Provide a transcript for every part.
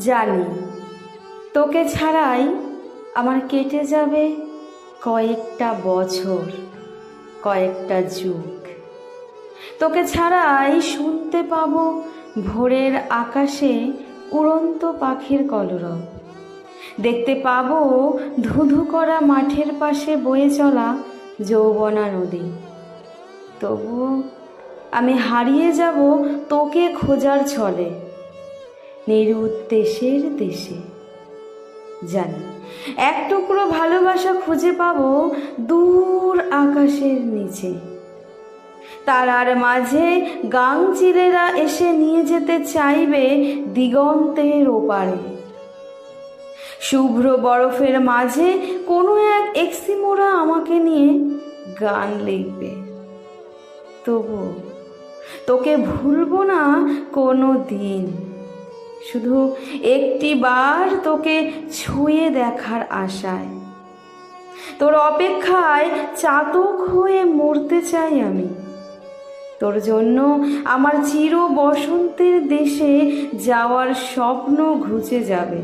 জানি তোকে ছাড়াই আমার কেটে যাবে কয়েকটা বছর, কয়েকটা যুগ। তোকে ছাড়াই শুনতে পাবো ভোরের আকাশে উড়ন্ত পাখির কলরব, দেখতে পাবো ধুধু করা মাঠের পাশে বয়ে চলা যৌবনা নদী। তবুও আমি হারিয়ে যাব তোকে খোঁজার ছলে নিরুদ্দেশের দেশে। জানি এক টুকরো ভালোবাসা খুঁজে পাবো দূর আকাশের নিচে, তারার মাঝে গাংচিলেরা এসে নিয়ে যেতে চাইবে দিগন্তের ওপারে। শুভ্র বরফের মাঝে কোনো এক এক্সিমোরা আমাকে নিয়ে গান লিখবে। তবু তোকে ভুলবো না কোনো দিন, শুধু একটি বার তোকে ছুঁয়ে দেখার আশায়। তোর অপেক্ষায় চাতক হয়ে মরতে চাই আমি। তোর জন্য আমার চির বসন্তের দেশে যাওয়ার স্বপ্ন ঘুচে যাবে।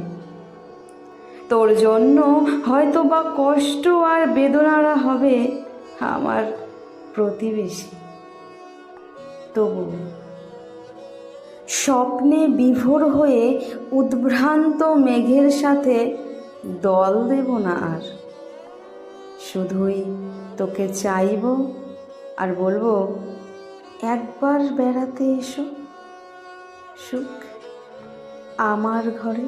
তোর জন্য হয়তো বা কষ্ট আর বেদনারা হবে আমার প্রতিবেশী। তবু স্বপ্নে বিভোর হয়ে উদ্ভ্রান্ত মেঘের সাথে দল দেব না আর। শুধুই তোকে চাইব আর বলবো, একবার বেড়াতে এসো সুখ আমার ঘরে।